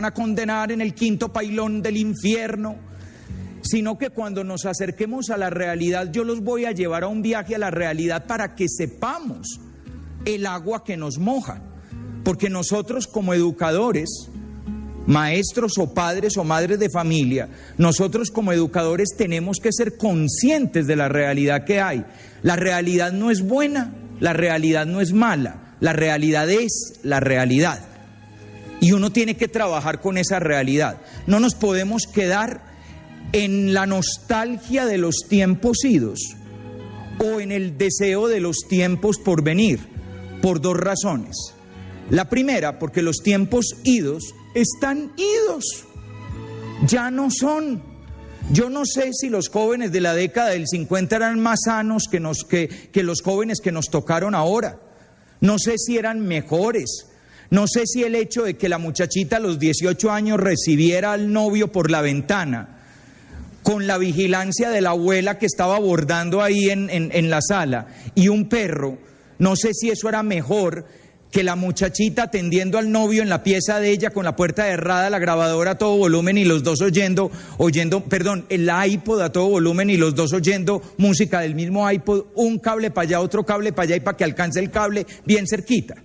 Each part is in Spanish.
a condenar en el quinto pailón del infierno, sino que cuando nos acerquemos a la realidad, yo los voy a llevar a un viaje a la realidad para que sepamos el agua que nos moja. Porque nosotros como educadores, maestros o padres o madres de familia, nosotros como educadores tenemos que ser conscientes de la realidad que hay. La realidad no es buena, la realidad no es mala, la realidad es la realidad. Y uno tiene que trabajar con esa realidad. No nos podemos quedar en la nostalgia de los tiempos idos o en el deseo de los tiempos por venir, por dos razones. La primera, porque los tiempos idos están idos, ya no son. Yo no sé si los jóvenes de la década del 50 eran más sanos que los jóvenes que nos tocaron ahora. No sé si eran mejores. No sé si el hecho de que la muchachita a los 18 años recibiera al novio por la ventana, con la vigilancia de la abuela que estaba bordando ahí en la sala, y un perro, no sé si eso era mejor que la muchachita atendiendo al novio en la pieza de ella con la puerta cerrada, la grabadora a todo volumen y los dos oyendo, el iPod a todo volumen y los dos oyendo música del mismo iPod, un cable para allá, otro cable para allá y para que alcance el cable bien cerquita,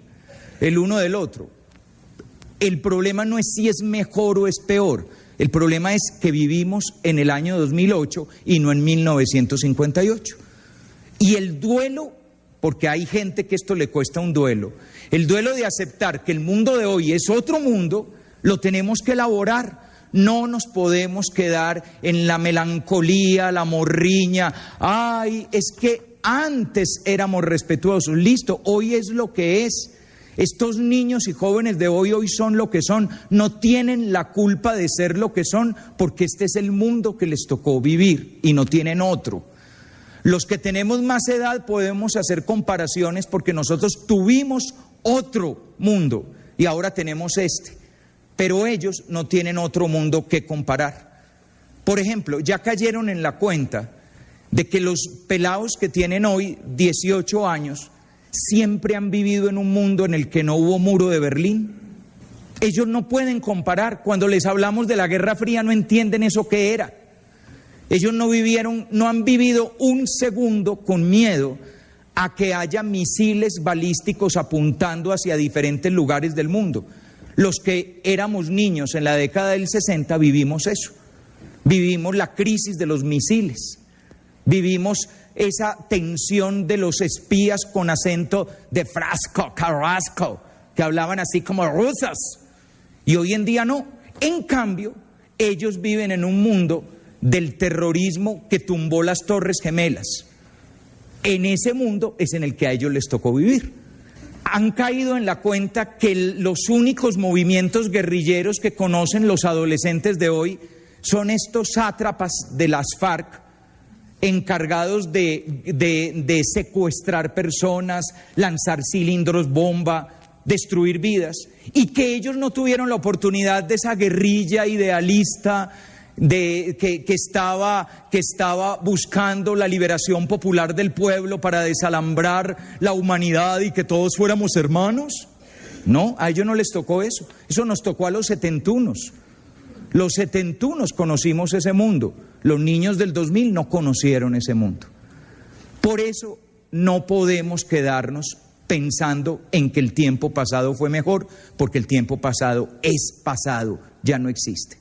el uno del otro. El problema no es si es mejor o es peor, el problema es que vivimos en el año 2008 y no en 1958. Y el duelo, porque hay gente que esto le cuesta un duelo, el duelo de aceptar que el mundo de hoy es otro mundo, lo tenemos que elaborar. No nos podemos quedar en la melancolía, la morriña. Ay, es que antes éramos respetuosos. Listo, hoy es lo que es. Estos niños y jóvenes de hoy son lo que son. No tienen la culpa de ser lo que son, porque este es el mundo que les tocó vivir y no tienen otro. Los que tenemos más edad podemos hacer comparaciones porque nosotros tuvimos otro mundo y ahora tenemos este, pero ellos no tienen otro mundo que comparar. Por ejemplo, ya cayeron en la cuenta de que los pelados que tienen hoy 18 años siempre han vivido en un mundo en el que no hubo muro de Berlín. Ellos no pueden comparar. Cuando les hablamos de la Guerra Fría no entienden eso que era. Ellos no han vivido un segundo con miedo a que haya misiles balísticos apuntando hacia diferentes lugares del mundo. Los que éramos niños en la década del 60 vivimos eso. Vivimos la crisis de los misiles. Vivimos esa tensión de los espías con acento de frasco, carrasco, que hablaban así como rusas. Y hoy en día no. En cambio, ellos viven en un mundo del terrorismo que tumbó las Torres Gemelas. En ese mundo es en el que a ellos les tocó vivir. Han caído en la cuenta que los únicos movimientos guerrilleros que conocen los adolescentes de hoy son estos sátrapas de las FARC, encargados de secuestrar personas, lanzar cilindros bomba, destruir vidas, y que ellos no tuvieron la oportunidad de esa guerrilla idealista que estaba buscando la liberación popular del pueblo para desalambrar la humanidad y que todos fuéramos hermanos. No, a ellos no les tocó eso. Eso nos tocó a los setentunos. Los setentunos conocimos ese mundo. Los niños del 2000 no conocieron ese mundo. Por eso no podemos quedarnos pensando en que el tiempo pasado fue mejor, porque el tiempo pasado es pasado, ya no existe.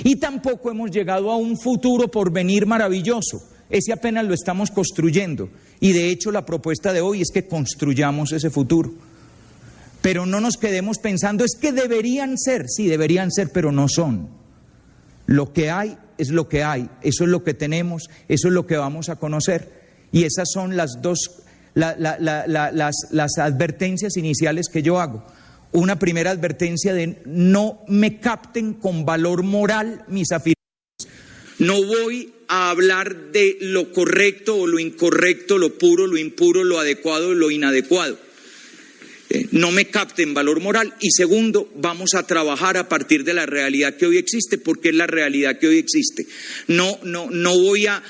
Y tampoco hemos llegado a un futuro por venir maravilloso. Ese apenas lo estamos construyendo. Y de hecho la propuesta de hoy es que construyamos ese futuro. Pero no nos quedemos pensando, es que deberían ser. Sí, deberían ser, pero no son. Lo que hay es lo que hay. Eso es lo que tenemos, eso es lo que vamos a conocer. Y esas son las advertencias iniciales que yo hago. Una primera advertencia de no me capten con valor moral mis afirmaciones. No voy a hablar de lo correcto o lo incorrecto, lo puro, lo impuro, lo adecuado o lo inadecuado. No me capten valor moral. Y segundo, vamos a trabajar a partir de la realidad que hoy existe, porque es la realidad que hoy existe. No voy a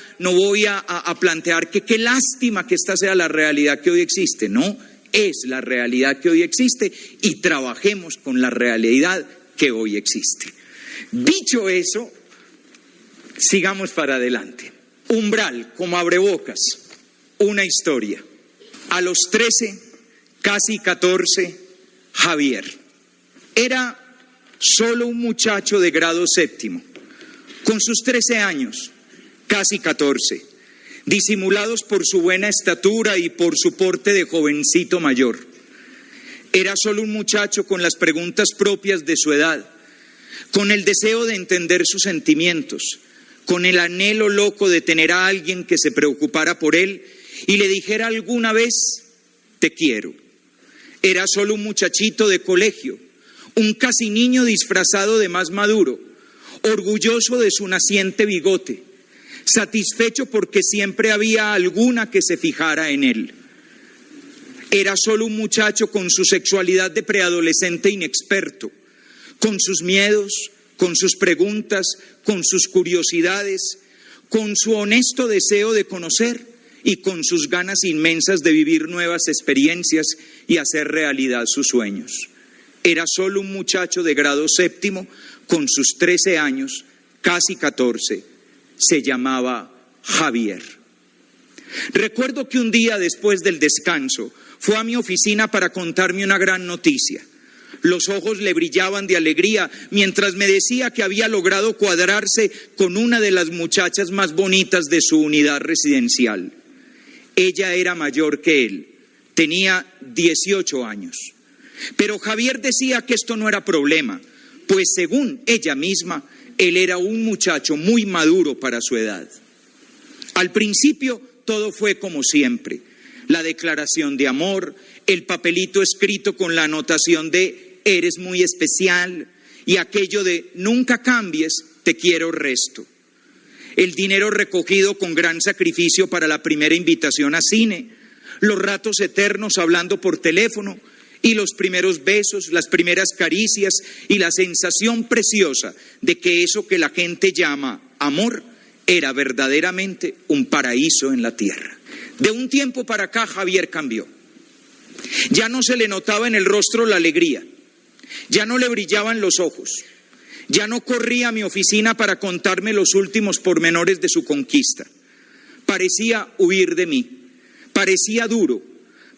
plantear que qué lástima que esta sea la realidad que hoy existe. No, es la realidad que hoy existe y trabajemos con la realidad que hoy existe. Dicho eso, sigamos para adelante. Umbral, como abrebocas, una historia. A los 13, casi 14, Javier era solo un muchacho de grado séptimo, con sus 13 años, casi 14, disimulados por su buena estatura y por su porte de jovencito mayor. Era solo un muchacho con las preguntas propias de su edad, con el deseo de entender sus sentimientos, con el anhelo loco de tener a alguien que se preocupara por él y le dijera alguna vez, te quiero. Era solo un muchachito de colegio, un casi niño disfrazado de más maduro, orgulloso de su naciente bigote, satisfecho porque siempre había alguna que se fijara en él. Era solo un muchacho con su sexualidad de preadolescente inexperto, con sus miedos, con sus preguntas, con sus curiosidades, con su honesto deseo de conocer y con sus ganas inmensas de vivir nuevas experiencias y hacer realidad sus sueños. Era solo un muchacho de grado séptimo, con sus 13 años, casi 14, se llamaba Javier. Recuerdo que un día después del descanso fue a mi oficina para contarme una gran noticia. Los ojos le brillaban de alegría mientras me decía que había logrado cuadrarse con una de las muchachas más bonitas de su unidad residencial. Ella era mayor que él, tenía 18 años. Pero Javier decía que esto no era problema, pues según ella misma, él era un muchacho muy maduro para su edad. Al principio todo fue como siempre, la declaración de amor, el papelito escrito con la anotación de eres muy especial y aquello de nunca cambies, te quiero resto. El dinero recogido con gran sacrificio para la primera invitación a cine, los ratos eternos hablando por teléfono y los primeros besos, las primeras caricias y la sensación preciosa de que eso que la gente llama amor era verdaderamente un paraíso en la tierra. De un tiempo para acá Javier cambió. Ya no se le notaba en el rostro la alegría, ya no le brillaban los ojos, ya no corría a mi oficina para contarme los últimos pormenores de su conquista. Parecía huir de mí, parecía duro,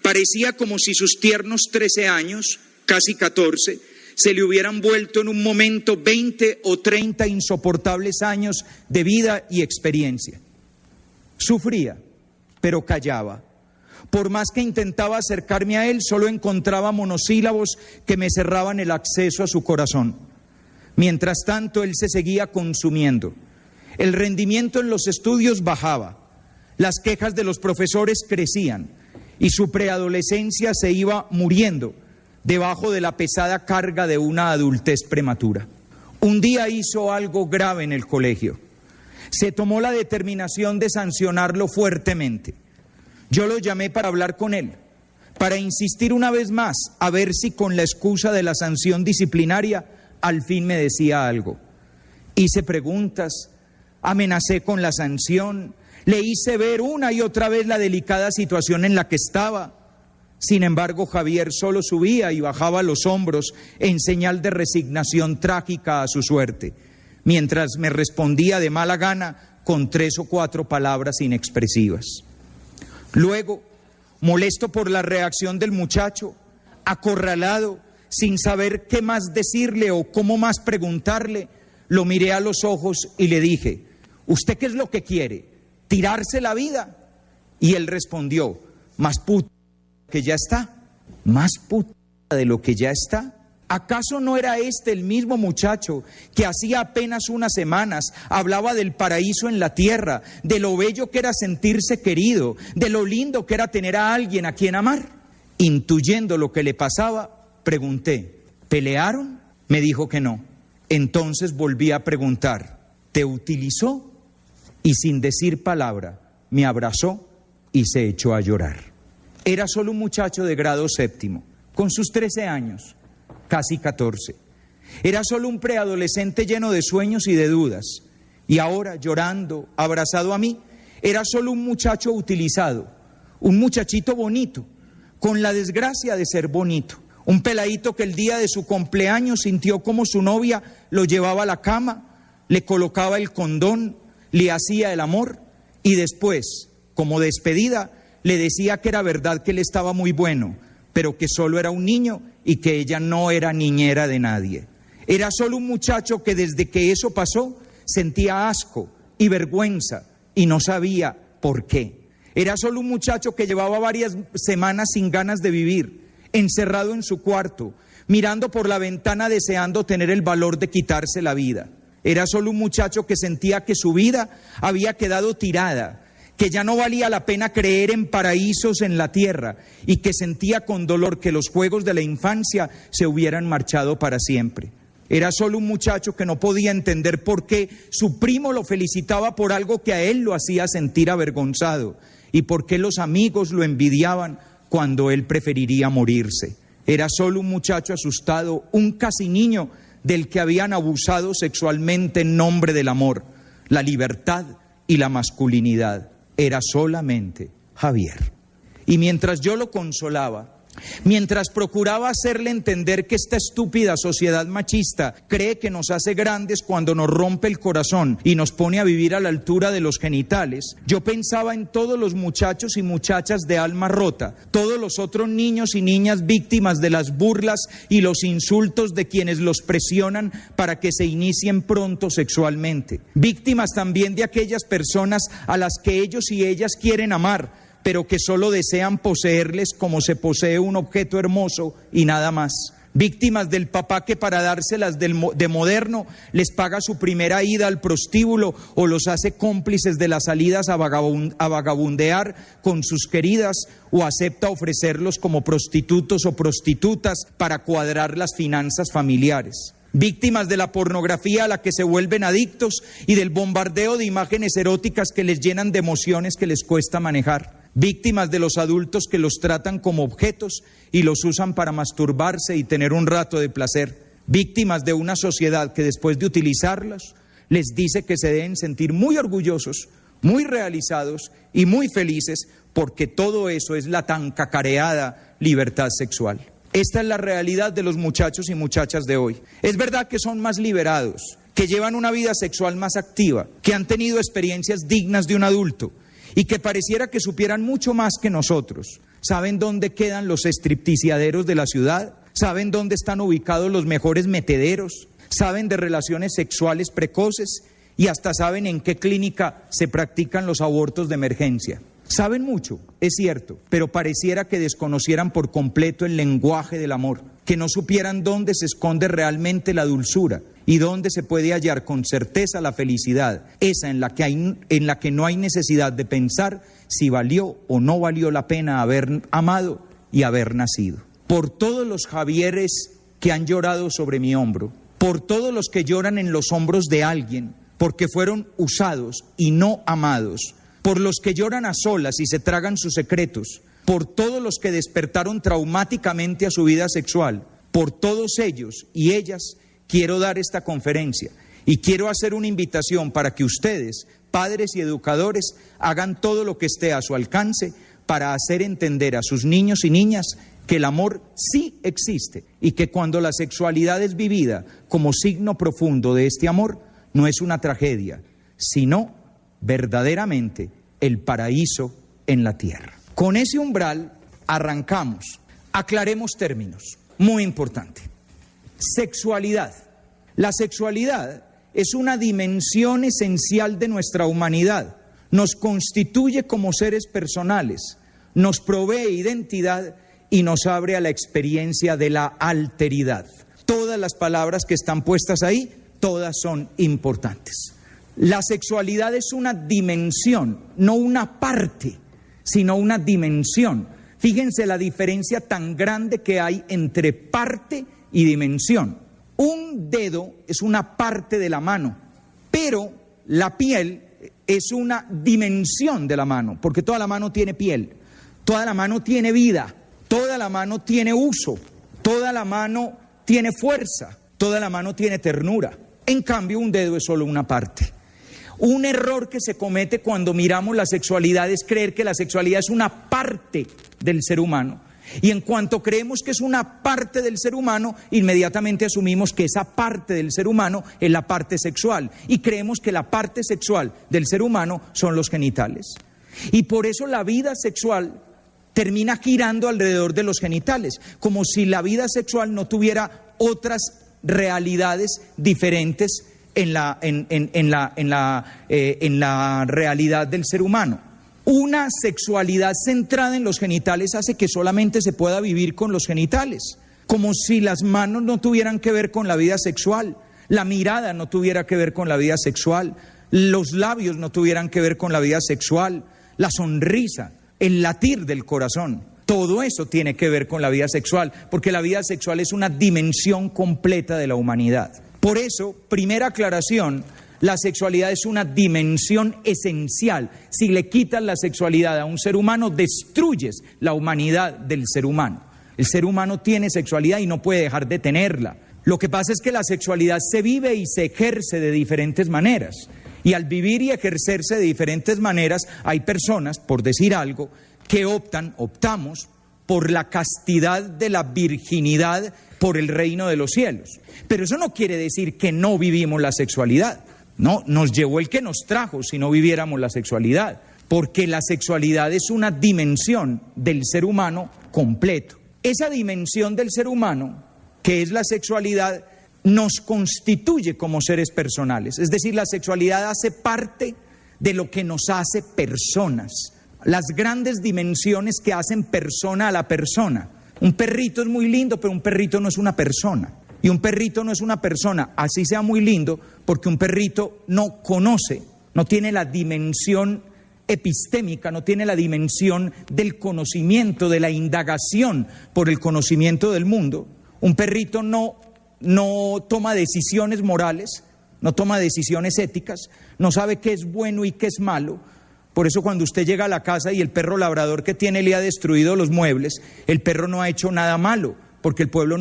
parecía como si sus tiernos 13 años, casi 14, se le hubieran vuelto en un momento 20 o 30 insoportables años de vida y experiencia. Sufría, pero callaba. Por más que intentaba acercarme a él, solo encontraba monosílabos que me cerraban el acceso a su corazón. Mientras tanto, él se seguía consumiendo. El rendimiento en los estudios bajaba, las quejas de los profesores crecían y su preadolescencia se iba muriendo debajo de la pesada carga de una adultez prematura. Un día hizo algo grave en el colegio. Se tomó la determinación de sancionarlo fuertemente. Yo lo llamé para hablar con él, para insistir una vez más, a ver si con la excusa de la sanción disciplinaria al fin me decía algo. Hice preguntas, amenacé con la sanción, le hice ver una y otra vez la delicada situación en la que estaba. Sin embargo, Javier solo subía y bajaba los hombros en señal de resignación trágica a su suerte, mientras me respondía de mala gana con 3 o 4 palabras inexpresivas. Luego, molesto por la reacción del muchacho, acorralado, sin saber qué más decirle o cómo más preguntarle, lo miré a los ojos y le dije, ¿usted qué es lo que quiere? ¿Tirarse la vida? Y él respondió, más puta que ya está, más puta de lo que ya está. ¿Acaso no era este el mismo muchacho que hacía apenas unas semanas hablaba del paraíso en la tierra, de lo bello que era sentirse querido, de lo lindo que era tener a alguien a quien amar? Intuyendo lo que le pasaba, pregunté, ¿pelearon? Me dijo que no. Entonces volví a preguntar, ¿te utilizó? Y sin decir palabra, me abrazó y se echó a llorar. Era solo un muchacho de grado séptimo, con sus 13 años. Casi 14. Era solo un preadolescente lleno de sueños y de dudas. Y ahora, llorando, abrazado a mí, era solo un muchacho utilizado, un muchachito bonito, con la desgracia de ser bonito, Un peladito que el día de su cumpleaños sintió como su novia lo llevaba a la cama, le colocaba el condón, le hacía el amor y después, como despedida, le decía que era verdad que él estaba muy bueno, pero que solo era un niño y que ella no era niñera de nadie. Era solo un muchacho que desde que eso pasó sentía asco y vergüenza y no sabía por qué. Era solo un muchacho que llevaba varias semanas sin ganas de vivir, encerrado en su cuarto, mirando por la ventana deseando tener el valor de quitarse la vida. Era solo un muchacho que sentía que su vida había quedado tirada, que ya no valía la pena creer en paraísos en la tierra y que sentía con dolor que los juegos de la infancia se hubieran marchado para siempre. Era solo un muchacho que no podía entender por qué su primo lo felicitaba por algo que a él lo hacía sentir avergonzado y por qué los amigos lo envidiaban cuando él preferiría morirse. Era solo un muchacho asustado, un casi niño del que habían abusado sexualmente en nombre del amor, la libertad y la masculinidad. Era solamente Javier. Y mientras yo lo consolaba, mientras procuraba hacerle entender que esta estúpida sociedad machista cree que nos hace grandes cuando nos rompe el corazón y nos pone a vivir a la altura de los genitales, yo pensaba en todos los muchachos y muchachas de alma rota, todos los otros niños y niñas víctimas de las burlas y los insultos de quienes los presionan para que se inicien pronto sexualmente, víctimas también de aquellas personas a las que ellos y ellas quieren amar, pero que solo desean poseerles como se posee un objeto hermoso y nada más. Víctimas del papá que para dárselas de moderno les paga su primera ida al prostíbulo o los hace cómplices de las salidas a vagabundear con sus queridas o acepta ofrecerlos como prostitutos o prostitutas para cuadrar las finanzas familiares. Víctimas de la pornografía a la que se vuelven adictos y del bombardeo de imágenes eróticas que les llenan de emociones que les cuesta manejar. Víctimas de los adultos que los tratan como objetos y los usan para masturbarse y tener un rato de placer. Víctimas de una sociedad que después de utilizarlas les dice que se deben sentir muy orgullosos, muy realizados y muy felices porque todo eso es la tan cacareada libertad sexual. Esta es la realidad de los muchachos y muchachas de hoy. Es verdad que son más liberados, que llevan una vida sexual más activa, que han tenido experiencias dignas de un adulto y que pareciera que supieran mucho más que nosotros. ¿Saben dónde quedan los stripticiaderos de la ciudad? ¿Saben dónde están ubicados los mejores metederos? ¿Saben de relaciones sexuales precoces? Y hasta saben en qué clínica se practican los abortos de emergencia. Saben mucho, es cierto, pero pareciera que desconocieran por completo el lenguaje del amor, que no supieran dónde se esconde realmente la dulzura y dónde se puede hallar con certeza la felicidad, esa en la que no hay necesidad de pensar si valió o no valió la pena haber amado y haber nacido. Por todos los Javieres que han llorado sobre mi hombro, por todos los que lloran en los hombros de alguien, porque fueron usados y no amados, por los que lloran a solas y se tragan sus secretos, por todos los que despertaron traumáticamente a su vida sexual, por todos ellos y ellas quiero dar esta conferencia y quiero hacer una invitación para que ustedes, padres y educadores, hagan todo lo que esté a su alcance para hacer entender a sus niños y niñas que el amor sí existe y que cuando la sexualidad es vivida como signo profundo de este amor, no es una tragedia, sino verdaderamente el paraíso en la tierra. Con ese umbral arrancamos. Aclaremos términos, muy importante. Sexualidad. La sexualidad es una dimensión esencial de nuestra humanidad. Nos constituye como seres personales, nos provee identidad y nos abre a la experiencia de la alteridad. Todas las palabras que están puestas ahí, todas son importantes. La sexualidad es una dimensión, no una parte, sino una dimensión. Fíjense la diferencia tan grande que hay entre parte y dimensión. Un dedo es una parte de la mano, pero la piel es una dimensión de la mano, porque toda la mano tiene piel, toda la mano tiene vida, toda la mano tiene uso, toda la mano tiene fuerza, toda la mano tiene ternura. En cambio, un dedo es solo una parte. Un error que se comete cuando miramos la sexualidad es creer que la sexualidad es una parte del ser humano Y en cuanto creemos que es una parte del ser humano, inmediatamente asumimos que esa parte del ser humano es la parte sexual. Y creemos que la parte sexual del ser humano son los genitales. Y por eso la vida sexual termina girando alrededor de los genitales, como si la vida sexual no tuviera otras realidades diferentes en la realidad del ser humano. Una sexualidad centrada en los genitales hace que solamente se pueda vivir con los genitales, como si las manos no tuvieran que ver con la vida sexual, la mirada no tuviera que ver con la vida sexual, los labios no tuvieran que ver con la vida sexual, la sonrisa, el latir del corazón. Todo eso tiene que ver con la vida sexual, porque la vida sexual es una dimensión completa de la humanidad. Por eso, primera aclaración, la sexualidad es una dimensión esencial. Si le quitas la sexualidad a un ser humano, destruyes la humanidad del ser humano. El ser humano tiene sexualidad y no puede dejar de tenerla. Lo que pasa es que la sexualidad se vive y se ejerce de diferentes maneras. Y al vivir y ejercerse de diferentes maneras, hay personas, por decir algo, que optamos por la castidad de la virginidad por el reino de los cielos. Pero eso no quiere decir que no vivimos la sexualidad. No, nos llevó el que nos trajo si no viviéramos la sexualidad, porque la sexualidad es una dimensión del ser humano completo. Esa dimensión del ser humano, que es la sexualidad, nos constituye como seres personales. Es decir, la sexualidad hace parte de lo que nos hace personas, las grandes dimensiones que hacen persona a la persona. Un perrito es muy lindo, pero un perrito no es una persona. Y un perrito no es una persona, así sea muy lindo, porque un perrito no conoce, no tiene la dimensión epistémica, no tiene la dimensión del conocimiento, de la indagación por el conocimiento del mundo. Un perrito no toma decisiones morales, no toma decisiones éticas, no sabe qué es bueno y qué es malo. Por eso cuando usted llega a la casa y el perro labrador que tiene le ha destruido los muebles, el perro no ha hecho nada malo, porque el perro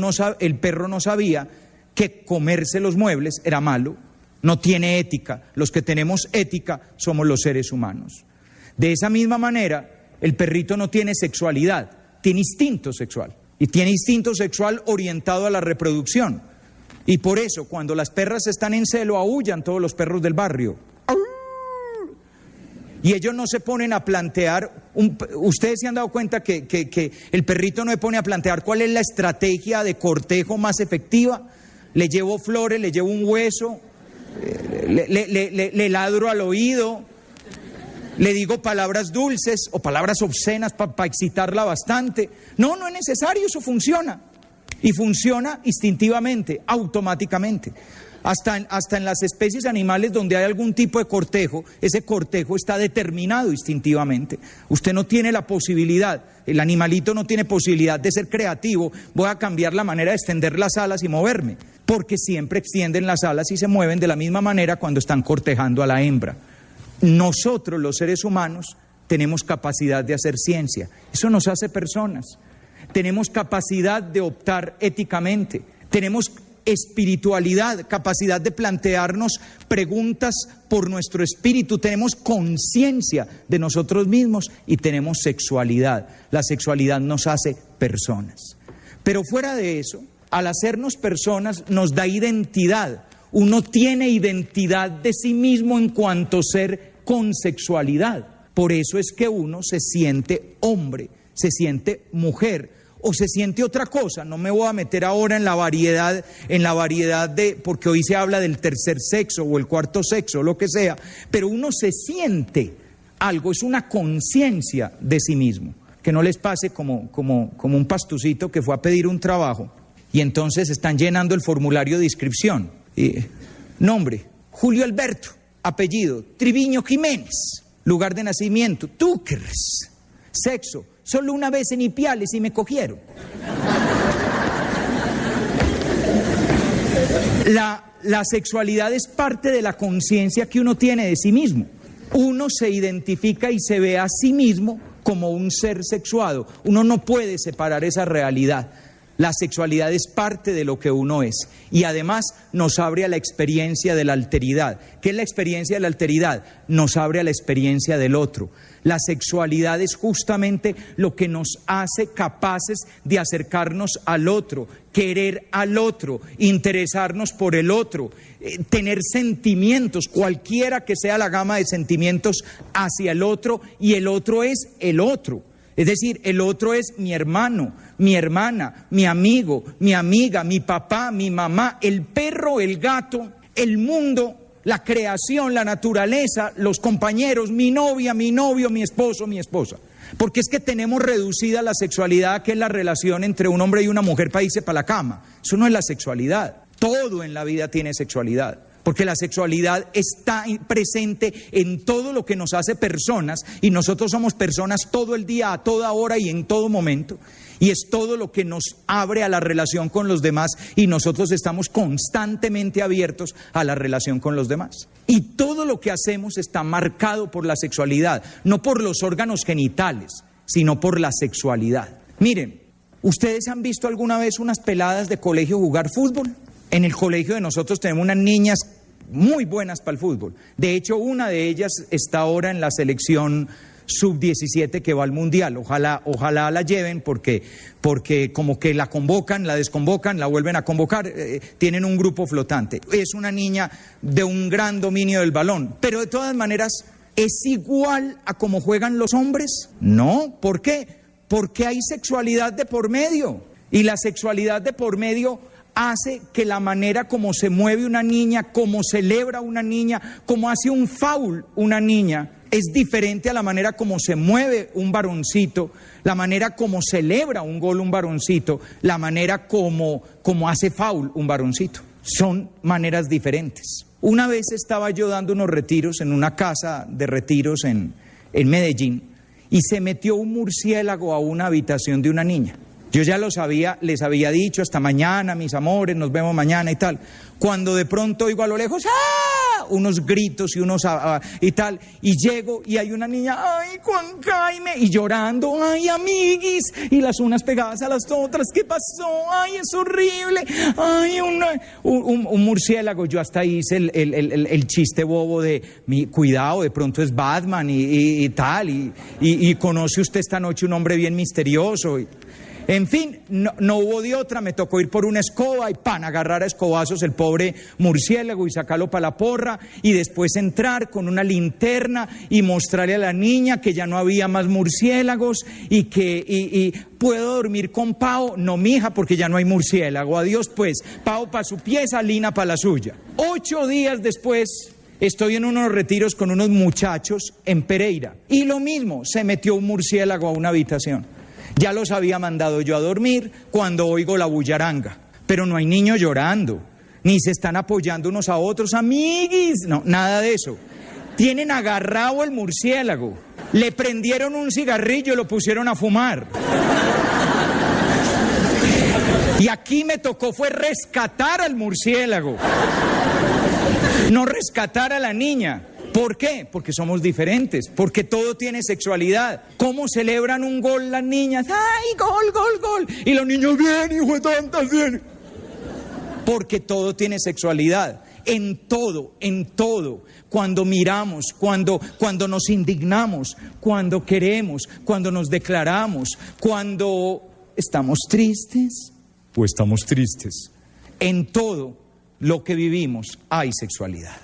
no sabía que comerse los muebles era malo, no tiene ética. Los que tenemos ética somos los seres humanos. De esa misma manera, el perrito no tiene sexualidad, tiene instinto sexual, y tiene instinto sexual orientado a la reproducción. Y por eso, cuando las perras están en celo, aúllan todos los perros del barrio. Y ellos no se ponen a plantear, ustedes se han dado cuenta que el perrito no se pone a plantear cuál es la estrategia de cortejo más efectiva. Le llevo flores, le llevo un hueso, le ladro al oído, le digo palabras dulces o palabras obscenas para excitarla bastante. No es necesario, eso funciona. Y funciona instintivamente, automáticamente. Hasta en las especies animales donde hay algún tipo de cortejo, ese cortejo está determinado instintivamente. Usted no tiene la posibilidad, el animalito no tiene posibilidad de ser creativo, voy a cambiar la manera de extender las alas y moverme, porque siempre extienden las alas y se mueven de la misma manera cuando están cortejando a la hembra. Nosotros, los seres humanos, tenemos capacidad de hacer ciencia, eso nos hace personas. Tenemos capacidad de optar éticamente, tenemos espiritualidad, capacidad de plantearnos preguntas por nuestro espíritu, tenemos conciencia de nosotros mismos y tenemos sexualidad. La sexualidad nos hace personas. Pero fuera de eso, al hacernos personas nos da identidad. Uno tiene identidad de sí mismo en cuanto ser con sexualidad. Por eso es que uno se siente hombre, se siente mujer o se siente otra cosa. No me voy a meter ahora en la variedad de, porque hoy se habla del tercer sexo o el cuarto sexo, lo que sea, pero uno se siente algo, es una conciencia de sí mismo. Que no les pase como un pastucito que fue a pedir un trabajo y entonces están llenando el formulario de inscripción. Nombre, Julio Alberto, apellido, Triviño Jiménez, lugar de nacimiento, Túquerres, sexo, solo una vez en Ipiales y me cogieron. La sexualidad es parte de la conciencia que uno tiene de sí mismo. Uno se identifica y se ve a sí mismo como un ser sexuado. Uno no puede separar esa realidad. La sexualidad es parte de lo que uno es y además nos abre a la experiencia de la alteridad. ¿Qué es la experiencia de la alteridad? Nos abre a la experiencia del otro. La sexualidad es justamente lo que nos hace capaces de acercarnos al otro, querer al otro, interesarnos por el otro, tener sentimientos, cualquiera que sea la gama de sentimientos hacia el otro, y el otro es el otro. Es decir, el otro es mi hermano, mi hermana, mi amigo, mi amiga, mi papá, mi mamá, el perro, el gato, el mundo, la creación, la naturaleza, los compañeros, mi novia, mi novio, mi esposo, mi esposa. Porque es que tenemos reducida la sexualidad, que es la relación entre un hombre y una mujer para irse para la cama. Eso no es la sexualidad. Todo en la vida tiene sexualidad. Porque la sexualidad está presente en todo lo que nos hace personas, y nosotros somos personas todo el día, a toda hora y en todo momento, y es todo lo que nos abre a la relación con los demás, y nosotros estamos constantemente abiertos a la relación con los demás. Y todo lo que hacemos está marcado por la sexualidad, no por los órganos genitales, sino por la sexualidad. Miren, ¿ustedes han visto alguna vez unas peladas de colegio jugar fútbol? En el colegio de nosotros tenemos unas niñas muy buenas para el fútbol. De hecho, una de ellas está ahora en la selección sub-17 que va al Mundial. Ojalá la lleven porque como que la convocan, la desconvocan, la vuelven a convocar, tienen un grupo flotante. Es una niña de un gran dominio del balón, pero de todas maneras, ¿es igual a cómo juegan los hombres? No, ¿por qué? Porque hay sexualidad de por medio, y la sexualidad de por medio hace que la manera como se mueve una niña, como celebra una niña, como hace un foul una niña, es diferente a la manera como se mueve un varoncito, la manera como celebra un gol un varoncito, la manera como hace foul un varoncito. Son maneras diferentes. Una vez estaba yo dando unos retiros en una casa de retiros en Medellín, y se metió un murciélago a una habitación de una niña. Yo ya les había dicho, hasta mañana, mis amores, nos vemos mañana y tal. Cuando de pronto oigo a lo lejos, ¡ah!, unos gritos y y tal, y llego y hay una niña, ¡ay, Juan Jaime!, y llorando, ¡ay, amiguis!, y las unas pegadas a las otras, ¿qué pasó? ¡Ay, es horrible! ¡Ay, un murciélago! Yo hasta hice el chiste bobo de, cuidado, de pronto es Batman y tal, y conoce usted esta noche un hombre bien misterioso. En fin, no hubo de otra, me tocó ir por una escoba y agarrar a escobazos el pobre murciélago y sacarlo para la porra, y después entrar con una linterna y mostrarle a la niña que ya no había más murciélagos y ¿puedo dormir con Pao? No, mija, porque ya no hay murciélago. Adiós pues, Pao para su pieza, Lina para la suya. 8 días después estoy en unos retiros con unos muchachos en Pereira y lo mismo, se metió un murciélago a una habitación. Ya los había mandado yo a dormir cuando oigo la bullaranga, pero no hay niños llorando, ni se están apoyando unos a otros, amiguis, no, nada de eso. Tienen agarrado el murciélago, le prendieron un cigarrillo y lo pusieron a fumar. Y aquí me tocó fue rescatar al murciélago, no rescatar a la niña. ¿Por qué? Porque somos diferentes, porque todo tiene sexualidad. ¿Cómo celebran un gol las niñas? ¡Ay, gol, gol, gol! Y los niños, bien, hijo de tantas, bien. Porque todo tiene sexualidad. En todo, cuando miramos, cuando nos indignamos, cuando queremos, cuando nos declaramos, cuando estamos tristes o estamos tristes. En todo lo que vivimos hay sexualidad.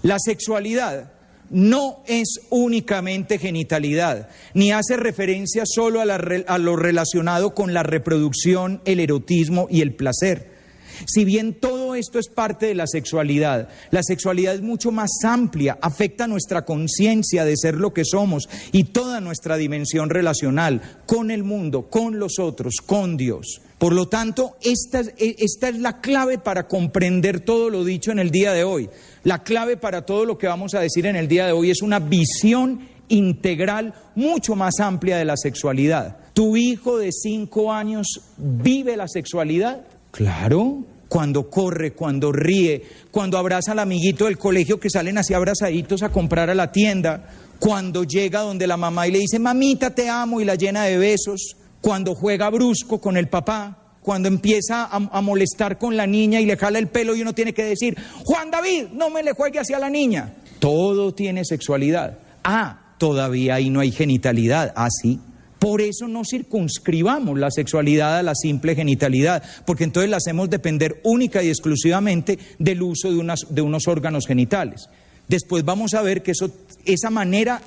La sexualidad no es únicamente genitalidad, ni hace referencia solo a lo relacionado con la reproducción, el erotismo y el placer. Si bien todo esto es parte de la sexualidad es mucho más amplia, afecta nuestra conciencia de ser lo que somos y toda nuestra dimensión relacional con el mundo, con los otros, con Dios. Por lo tanto, esta es la clave para comprender todo lo dicho en el día de hoy. La clave para todo lo que vamos a decir en el día de hoy es una visión integral mucho más amplia de la sexualidad. ¿Tu hijo de 5 años vive la sexualidad? Claro, cuando corre, cuando ríe, cuando abraza al amiguito del colegio que salen así abrazaditos a comprar a la tienda, cuando llega donde la mamá y le dice, mamita te amo y la llena de besos, cuando juega brusco con el papá, cuando empieza a molestar con la niña y le jala el pelo y uno tiene que decir, Juan David, no me le juegue hacia la niña. Todo tiene sexualidad. Todavía ahí no hay genitalidad. Sí. Por eso no circunscribamos la sexualidad a la simple genitalidad, porque entonces la hacemos depender única y exclusivamente del uso de unos órganos genitales. Después vamos a ver que esa manera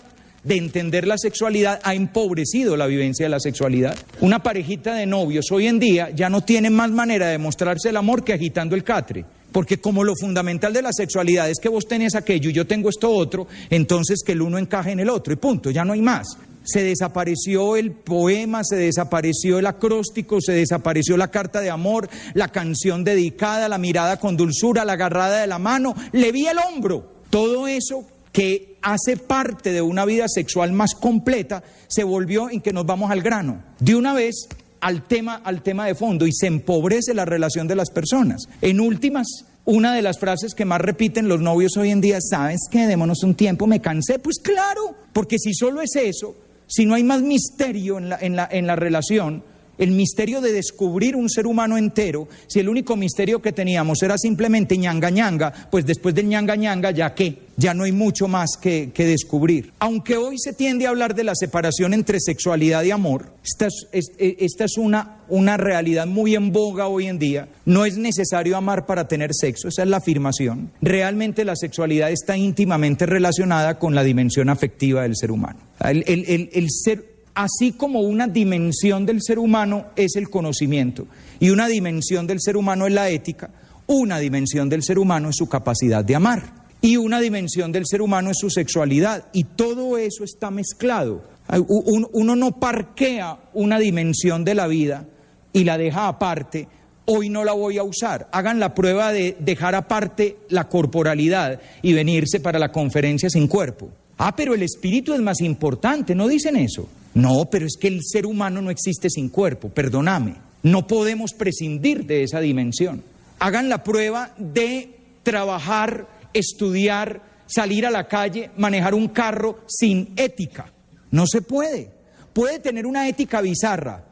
de entender la sexualidad ha empobrecido la vivencia de la sexualidad. Una parejita de novios hoy en día ya no tiene más manera de mostrarse el amor que agitando el catre. Porque como lo fundamental de la sexualidad es que vos tenés aquello y yo tengo esto otro, entonces que el uno encaje en el otro y punto, ya no hay más. Se desapareció el poema, se desapareció el acróstico, se desapareció la carta de amor, la canción dedicada, la mirada con dulzura, la agarrada de la mano, le vi el hombro. Todo eso que hace parte de una vida sexual más completa se volvió en que nos vamos al grano. De una vez al tema de fondo y se empobrece la relación de las personas. En últimas, una de las frases que más repiten los novios hoy en día es, ¿sabes qué? Démonos un tiempo, me cansé. Pues claro, porque si solo es eso, si no hay más misterio en la relación, el misterio de descubrir un ser humano entero, si el único misterio que teníamos era simplemente ñanga ñanga, pues después del ñanga ñanga, ¿ya qué? Ya no hay mucho más que descubrir. Aunque hoy se tiende a hablar de la separación entre sexualidad y amor, esta es una realidad muy en boga hoy en día. No es necesario amar para tener sexo, esa es la afirmación. Realmente la sexualidad está íntimamente relacionada con la dimensión afectiva del ser humano. El ser... Así como una dimensión del ser humano es el conocimiento y una dimensión del ser humano es la ética, una dimensión del ser humano es su capacidad de amar y una dimensión del ser humano es su sexualidad y todo eso está mezclado. Uno no parquea una dimensión de la vida y la deja aparte. Hoy no la voy a usar. Hagan la prueba de dejar aparte la corporalidad y venirse para la conferencia sin cuerpo. Pero el espíritu es más importante, ¿no dicen eso? No, pero es que el ser humano no existe sin cuerpo, perdóname. No podemos prescindir de esa dimensión. Hagan la prueba de trabajar, estudiar, salir a la calle, manejar un carro sin ética. No se puede. Puede tener una ética bizarra,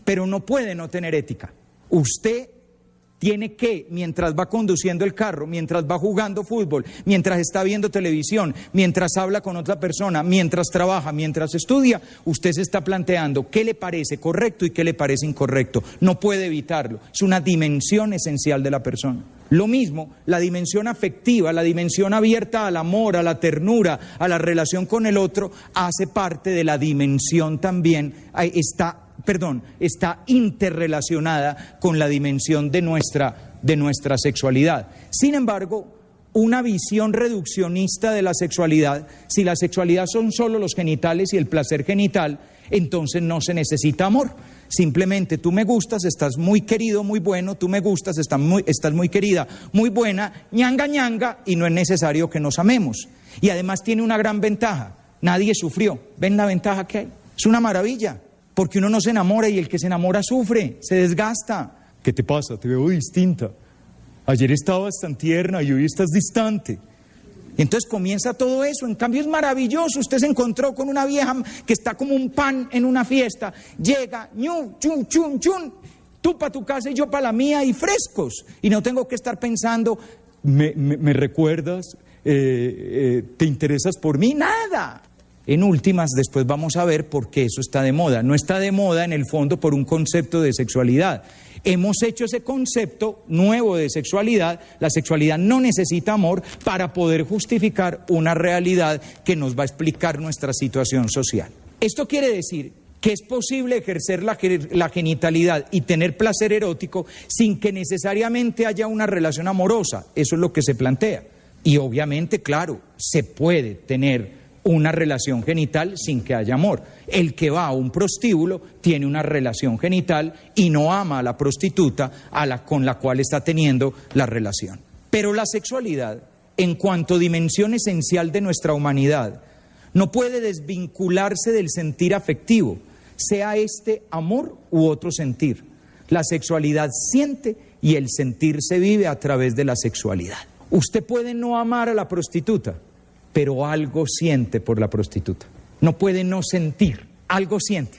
pero no puede no tener ética. Usted tiene que, mientras va conduciendo el carro, mientras va jugando fútbol, mientras está viendo televisión, mientras habla con otra persona, mientras trabaja, mientras estudia, usted se está planteando qué le parece correcto y qué le parece incorrecto. No puede evitarlo. Es una dimensión esencial de la persona. Lo mismo, la dimensión afectiva, la dimensión abierta al amor, a la ternura, a la relación con el otro, hace parte de la dimensión también, está interrelacionada con la dimensión de nuestra sexualidad. Sin embargo, una visión reduccionista de la sexualidad, si la sexualidad son solo los genitales y el placer genital, entonces no se necesita amor. Simplemente tú me gustas, estás muy querido, muy bueno, tú me gustas, estás muy querida, muy buena, ñanga ñanga, y no es necesario que nos amemos. Y además tiene una gran ventaja, nadie sufrió. ¿Ven la ventaja que hay? Es una maravilla. Porque uno no se enamora y el que se enamora sufre, se desgasta. ¿Qué te pasa? Te veo distinta. Ayer estabas tan tierna y hoy estás distante. Y entonces comienza todo eso. En cambio es maravilloso. Usted se encontró con una vieja que está como un pan en una fiesta. Llega, ñu, chun, chun, chun. Tú para tu casa y yo para la mía y frescos. Y no tengo que estar pensando, ¿me recuerdas? ¿Te interesas por mí? Nada. En últimas, después vamos a ver por qué eso está de moda. No está de moda en el fondo por un concepto de sexualidad. Hemos hecho ese concepto nuevo de sexualidad. La sexualidad no necesita amor para poder justificar una realidad que nos va a explicar nuestra situación social. Esto quiere decir que es posible ejercer la genitalidad y tener placer erótico sin que necesariamente haya una relación amorosa. Eso es lo que se plantea. Y obviamente, claro, se puede tener una relación genital sin que haya amor. El que va a un prostíbulo tiene una relación genital y no ama a la prostituta con la cual está teniendo la relación. Pero la sexualidad, en cuanto dimensión esencial de nuestra humanidad, no puede desvincularse del sentir afectivo, sea este amor u otro sentir. La sexualidad siente y el sentir se vive a través de la sexualidad. Usted puede no amar a la prostituta, pero algo siente por la prostituta. No puede no sentir, algo siente.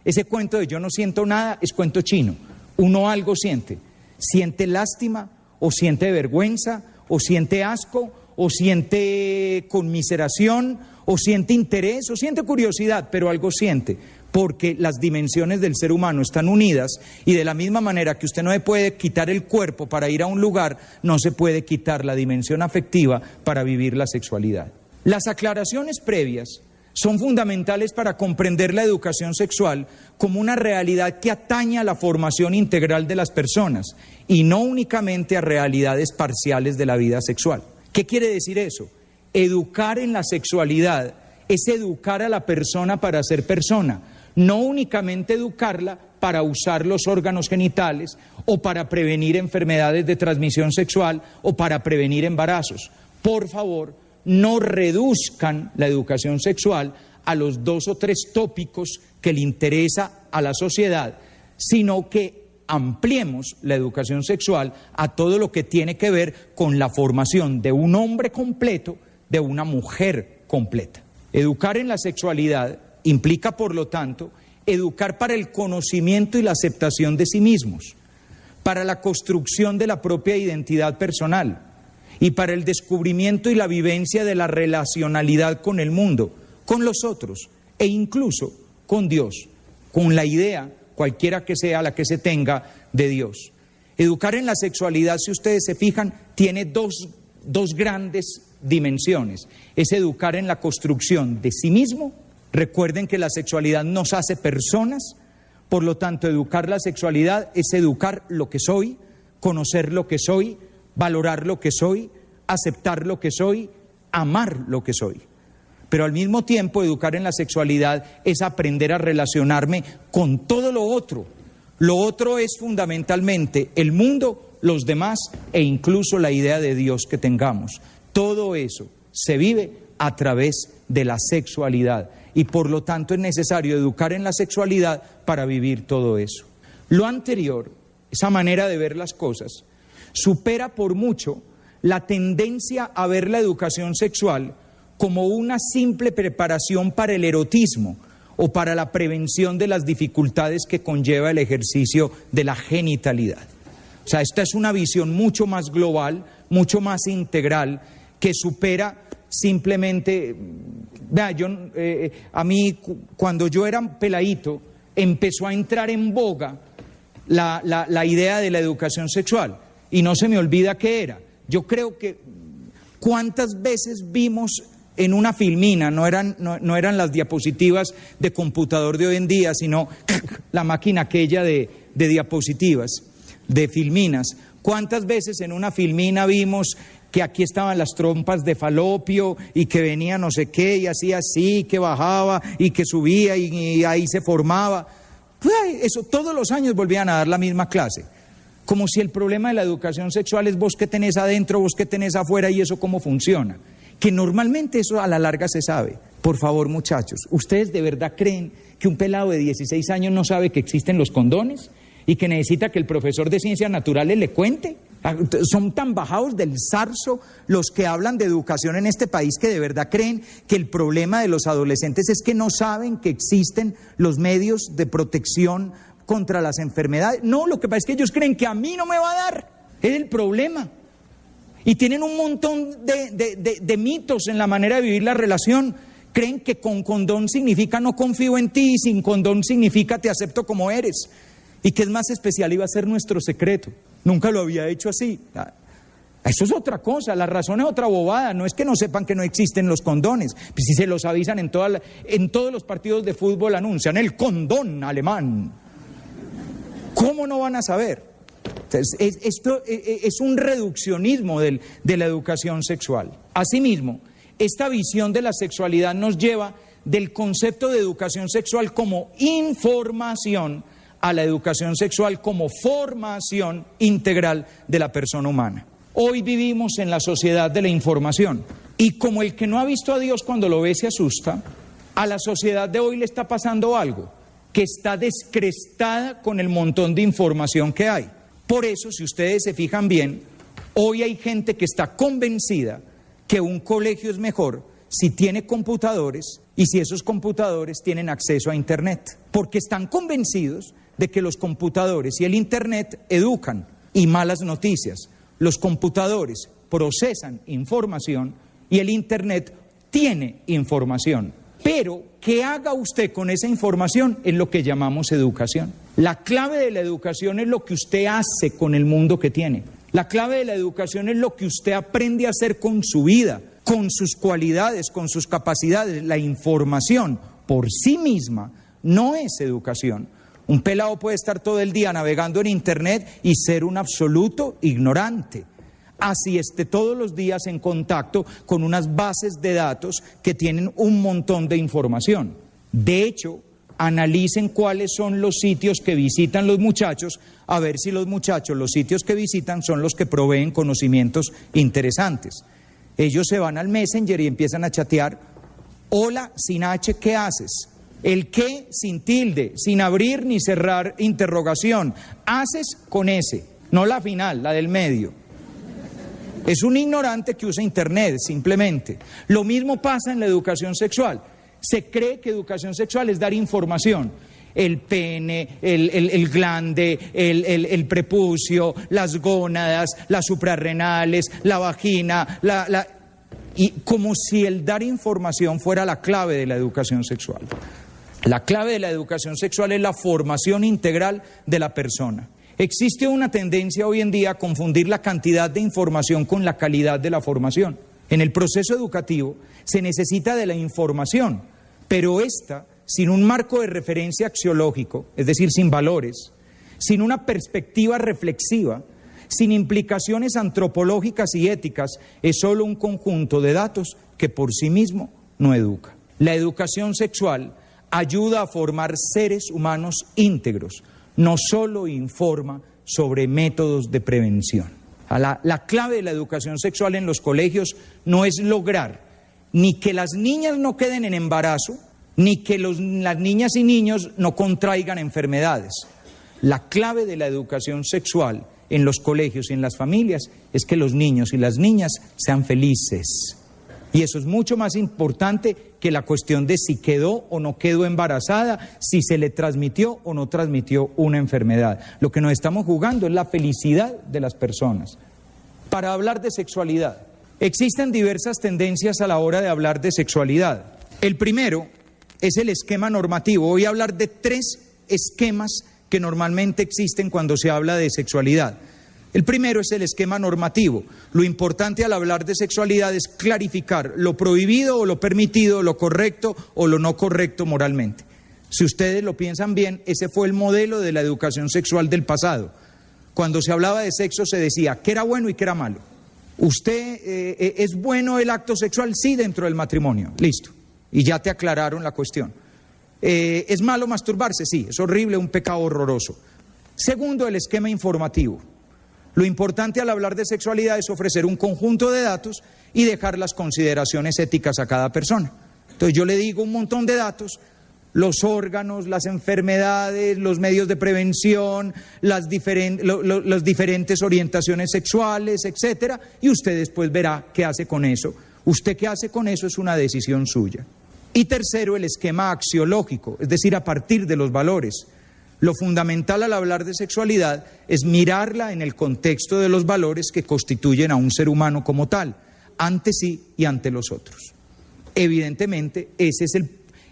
Ese cuento de yo no siento nada es cuento chino. uno algo siente. Siente lástima, o siente vergüenza, o siente asco, o siente conmiseración, o siente interés, o siente curiosidad, pero algo siente, porque las dimensiones del ser humano están unidas, y de la misma manera que usted no se puede quitar el cuerpo para ir a un lugar, no se puede quitar la dimensión afectiva para vivir la sexualidad. Las aclaraciones previas son fundamentales para comprender la educación sexual como una realidad que atañe a la formación integral de las personas y no únicamente a realidades parciales de la vida sexual. ¿Qué quiere decir eso? Educar en la sexualidad es educar a la persona para ser persona, no únicamente educarla para usar los órganos genitales o para prevenir enfermedades de transmisión sexual o para prevenir embarazos. Por favor, no reduzcan la educación sexual a los 2 o 3 tópicos que le interesa a la sociedad, sino que ampliemos la educación sexual a todo lo que tiene que ver con la formación de un hombre completo, de una mujer completa. Educar en la sexualidad implica, por lo tanto, educar para el conocimiento y la aceptación de sí mismos, para la construcción de la propia identidad personal, y para el descubrimiento y la vivencia de la relacionalidad con el mundo, con los otros e incluso con Dios, con la idea, cualquiera que sea la que se tenga, de Dios. Educar en la sexualidad, si ustedes se fijan, tiene dos grandes dimensiones. Es educar en la construcción de sí mismo. Recuerden que la sexualidad nos hace personas, por lo tanto, educar la sexualidad es educar lo que soy, conocer lo que soy, valorar lo que soy, aceptar lo que soy, amar lo que soy. Pero al mismo tiempo, educar en la sexualidad es aprender a relacionarme con todo lo otro. Lo otro es fundamentalmente el mundo, los demás e incluso la idea de Dios que tengamos. Todo eso se vive a través de la sexualidad y por lo tanto es necesario educar en la sexualidad para vivir todo eso. Lo anterior, esa manera de ver las cosas, supera por mucho la tendencia a ver la educación sexual como una simple preparación para el erotismo o para la prevención de las dificultades que conlleva el ejercicio de la genitalidad. O sea, esta es una visión mucho más global, mucho más integral, que supera simplemente... Vea, a mí, cuando yo era peladito, empezó a entrar en boga la idea de la educación sexual, y no se me olvida qué era. Yo creo que cuántas veces vimos en una filmina, no eran las diapositivas de computador de hoy en día, sino la máquina aquella de diapositivas, de filminas. ¿Cuántas veces en una filmina vimos que aquí estaban las trompas de falopio y que venía no sé qué y hacía así, que bajaba y que subía y ahí se formaba? Eso todos los años volvían a dar la misma clase. Como si el problema de la educación sexual es vos que tenés adentro, vos que tenés afuera y eso cómo funciona. Que normalmente eso a la larga se sabe. Por favor, muchachos, ¿ustedes de verdad creen que un pelado de 16 años no sabe que existen los condones y que necesita que el profesor de ciencias naturales le cuente? Son tan bajados del zarzo los que hablan de educación en este país que de verdad creen que el problema de los adolescentes es que no saben que existen los medios de protección contra las enfermedades. No, lo que pasa es que ellos creen que a mí no me va a dar. Es el problema. Y tienen un montón de mitos en la manera de vivir la relación. Creen que con condón significa no confío en ti, y sin condón significa te acepto como eres. Y que es más especial iba a ser nuestro secreto. Nunca lo había hecho así. Eso es otra cosa, la razón es otra bobada. No es que no sepan que no existen los condones. Pues si se los avisan en todos los partidos de fútbol anuncian el condón alemán. ¿Cómo no van a saber? Entonces, esto es un reduccionismo de la educación sexual. Asimismo, esta visión de la sexualidad nos lleva del concepto de educación sexual como información a la educación sexual como formación integral de la persona humana. Hoy vivimos en la sociedad de la información y como el que no ha visto a Dios cuando lo ve se asusta, a la sociedad de hoy le está pasando algo, que está descrestada con el montón de información que hay. Por eso, si ustedes se fijan bien, hoy hay gente que está convencida que un colegio es mejor si tiene computadores y si esos computadores tienen acceso a Internet, porque están convencidos de que los computadores y el Internet educan y malas noticias. Los computadores procesan información y el Internet tiene información. Pero, ¿qué haga usted con esa información? Es lo que llamamos educación. La clave de la educación es lo que usted hace con el mundo que tiene. La clave de la educación es lo que usted aprende a hacer con su vida, con sus cualidades, con sus capacidades. La información por sí misma no es educación. Un pelado puede estar todo el día navegando en Internet y ser un absoluto ignorante. Así esté todos los días en contacto con unas bases de datos que tienen un montón de información. De hecho, analicen cuáles son los sitios que visitan los muchachos, a ver si los muchachos, los sitios que visitan son los que proveen conocimientos interesantes. Ellos se van al Messenger y empiezan a chatear. Hola, sin H, ¿qué haces? El qué sin tilde, sin abrir ni cerrar interrogación. Haces con S, no la final, la del medio. Es un ignorante que usa Internet, simplemente. Lo mismo pasa en la educación sexual. Se cree que educación sexual es dar información. El pene, el glande, el prepucio, las gónadas, las suprarrenales, la vagina, y como si el dar información fuera la clave de la educación sexual. La clave de la educación sexual es la formación integral de la persona. Existe una tendencia hoy en día a confundir la cantidad de información con la calidad de la formación. En el proceso educativo se necesita de la información, pero esta, sin un marco de referencia axiológico, es decir, sin valores, sin una perspectiva reflexiva, sin implicaciones antropológicas y éticas, es solo un conjunto de datos que por sí mismo no educa. La educación sexual ayuda a formar seres humanos íntegros, no solo informa sobre métodos de prevención. La clave de la educación sexual en los colegios no es lograr ni que las niñas no queden en embarazo, ni que las niñas y niños no contraigan enfermedades. La clave de la educación sexual en los colegios y en las familias es que los niños y las niñas sean felices. Y eso es mucho más importante que la cuestión de si quedó o no quedó embarazada, si se le transmitió o no transmitió una enfermedad. Lo que nos estamos jugando es la felicidad de las personas. Para hablar de sexualidad, existen diversas tendencias a la hora de hablar de sexualidad. El primero es el esquema normativo. Voy a hablar de 3 esquemas que normalmente existen cuando se habla de sexualidad. El primero es el esquema normativo. Lo importante al hablar de sexualidad es clarificar lo prohibido o lo permitido, lo correcto o lo no correcto moralmente. Si ustedes lo piensan bien, ese fue el modelo de la educación sexual del pasado. Cuando se hablaba de sexo se decía qué era bueno y qué era malo. ¿Es bueno el acto sexual? Sí, dentro del matrimonio. Listo. Y ya te aclararon la cuestión. ¿Es malo masturbarse? Sí, es horrible, un pecado horroroso. Segundo, el esquema informativo. Lo importante al hablar de sexualidad es ofrecer un conjunto de datos y dejar las consideraciones éticas a cada persona. Entonces yo le digo un montón de datos, los órganos, las enfermedades, los medios de prevención, las diferentes orientaciones sexuales, etcétera, y usted después verá qué hace con eso. Usted qué hace con eso es una decisión suya. Y tercero, el esquema axiológico, es decir, a partir de los valores. Lo fundamental al hablar de sexualidad es mirarla en el contexto de los valores que constituyen a un ser humano como tal, ante sí y ante los otros. Evidentemente, ese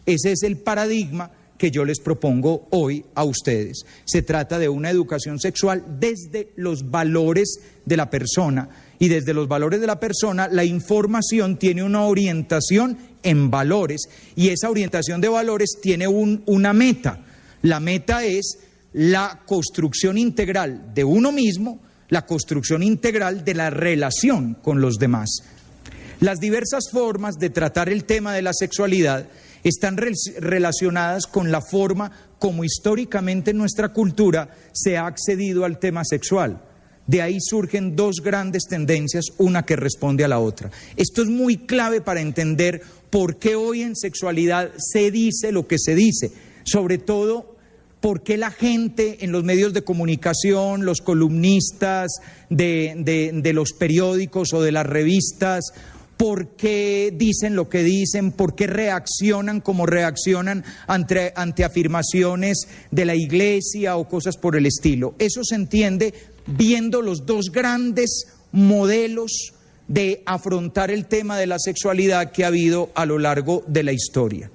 es el paradigma que yo les propongo hoy a ustedes. Se trata de una educación sexual desde los valores de la persona, y desde los valores de la persona la información tiene una orientación en valores, y esa orientación de valores tiene una meta. La meta es la construcción integral de uno mismo, la construcción integral de la relación con los demás. Las diversas formas de tratar el tema de la sexualidad están relacionadas con la forma como históricamente en nuestra cultura se ha accedido al tema sexual. De ahí surgen 2 grandes tendencias, una que responde a la otra. Esto es muy clave para entender por qué hoy en sexualidad se dice lo que se dice. Sobre todo, por qué la gente en los medios de comunicación, los columnistas de los periódicos o de las revistas, por qué dicen lo que dicen, por qué reaccionan como reaccionan ante afirmaciones de la iglesia o cosas por el estilo. Eso se entiende viendo los dos grandes modelos de afrontar el tema de la sexualidad que ha habido a lo largo de la historia.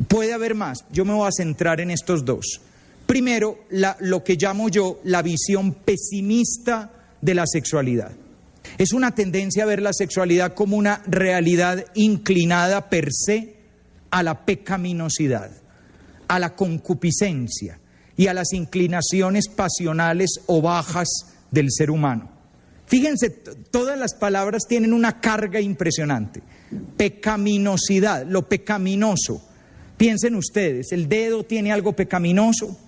Puede haber más, yo me voy a centrar en estos dos. Primero, lo que llamo yo la visión pesimista de la sexualidad. Es una tendencia a ver la sexualidad como una realidad inclinada per se a la pecaminosidad, a la concupiscencia y a las inclinaciones pasionales o bajas del ser humano. Fíjense, todas las palabras tienen una carga impresionante. Pecaminosidad, lo pecaminoso. Piensen ustedes, ¿el dedo tiene algo pecaminoso?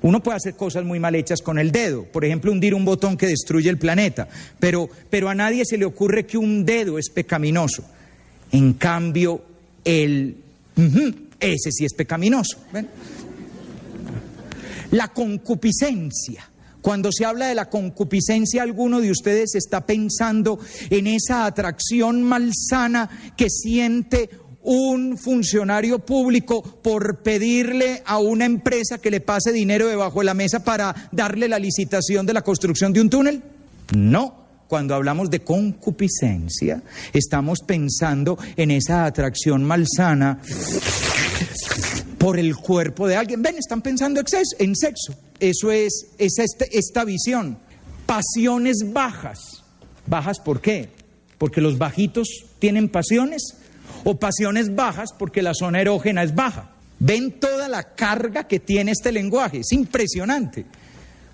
Uno puede hacer cosas muy mal hechas con el dedo, por ejemplo, hundir un botón que destruye el planeta, pero a nadie se le ocurre que un dedo es pecaminoso. En cambio, ese sí es pecaminoso. ¿Ven? La concupiscencia. Cuando se habla de la concupiscencia, alguno de ustedes está pensando en esa atracción malsana que siente un funcionario público por pedirle a una empresa que le pase dinero debajo de la mesa para darle la licitación de la construcción de un túnel. No, cuando hablamos de concupiscencia, estamos pensando en esa atracción malsana por el cuerpo de alguien. Ven, están pensando en sexo. Eso es esta visión. Pasiones bajas. ¿Bajas por qué? ¿Porque los bajitos tienen pasiones? ¿O pasiones bajas porque la zona erógena es baja? ¿Ven toda la carga que tiene este lenguaje? Es impresionante.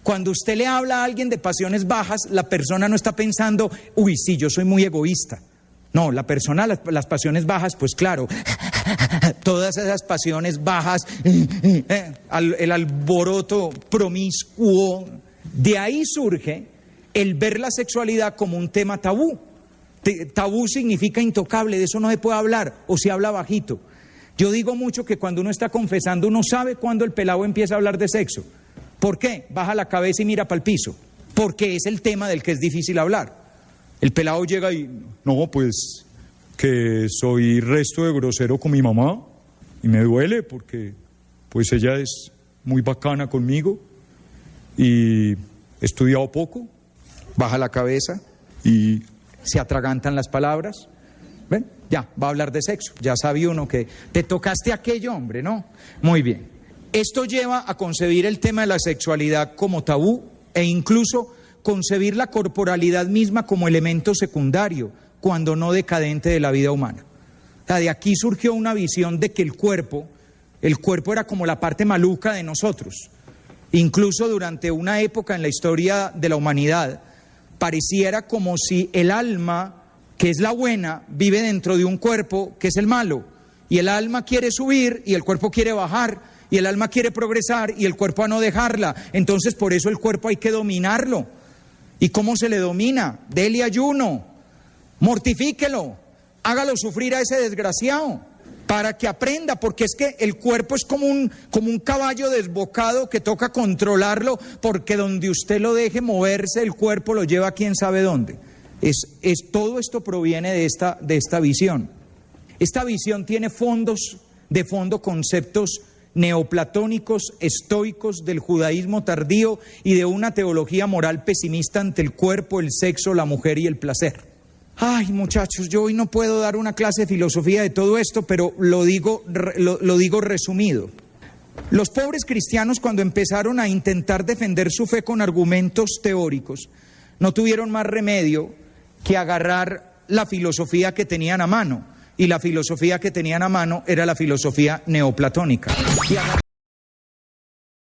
Cuando usted le habla a alguien de pasiones bajas, la persona no está pensando, uy, sí, yo soy muy egoísta. No, la persona, las pasiones bajas, pues claro, todas esas pasiones bajas, el alboroto promiscuo, de ahí surge el ver la sexualidad como un tema tabú. Tabú significa intocable, de eso no se puede hablar, o se habla bajito. Yo digo mucho que cuando uno está confesando, uno sabe cuándo el pelado empieza a hablar de sexo. ¿Por qué? Baja la cabeza y mira para el piso, porque es el tema del que es difícil hablar. El pelado llega y, no, pues, que soy resto de grosero con mi mamá y me duele porque, pues, ella es muy bacana conmigo y he estudiado poco. Baja la cabeza y se atragantan las palabras. ¿Ven? Ya, va a hablar de sexo. Ya sabe uno que te tocaste a aquello, hombre, ¿no? Muy bien. Esto lleva a concebir el tema de la sexualidad como tabú e incluso concebir la corporalidad misma como elemento secundario, cuando no decadente de la vida humana. O sea, de aquí surgió una visión de que el cuerpo era como la parte maluca de nosotros. Incluso durante una época en la historia de la humanidad, pareciera como si el alma, que es la buena, vive dentro de un cuerpo que es el malo. Y el alma quiere subir y el cuerpo quiere bajar, y el alma quiere progresar y el cuerpo a no dejarla. Entonces por eso el cuerpo hay que dominarlo. ¿Y cómo se le domina? Dele ayuno, mortifíquelo, hágalo sufrir a ese desgraciado para que aprenda, porque es que el cuerpo es como un caballo desbocado que toca controlarlo, porque donde usted lo deje moverse, el cuerpo lo lleva a quién sabe dónde. Todo esto proviene de esta visión. Esta visión tiene de fondo conceptos neoplatónicos, estoicos, del judaísmo tardío y de una teología moral pesimista ante el cuerpo, el sexo, la mujer y el placer. Ay, muchachos, yo hoy no puedo dar una clase de filosofía de todo esto, pero lo digo resumido. Los pobres cristianos, cuando empezaron a intentar defender su fe con argumentos teóricos, no tuvieron más remedio que agarrar la filosofía que tenían a mano. Y la filosofía que tenían a mano era la filosofía neoplatónica.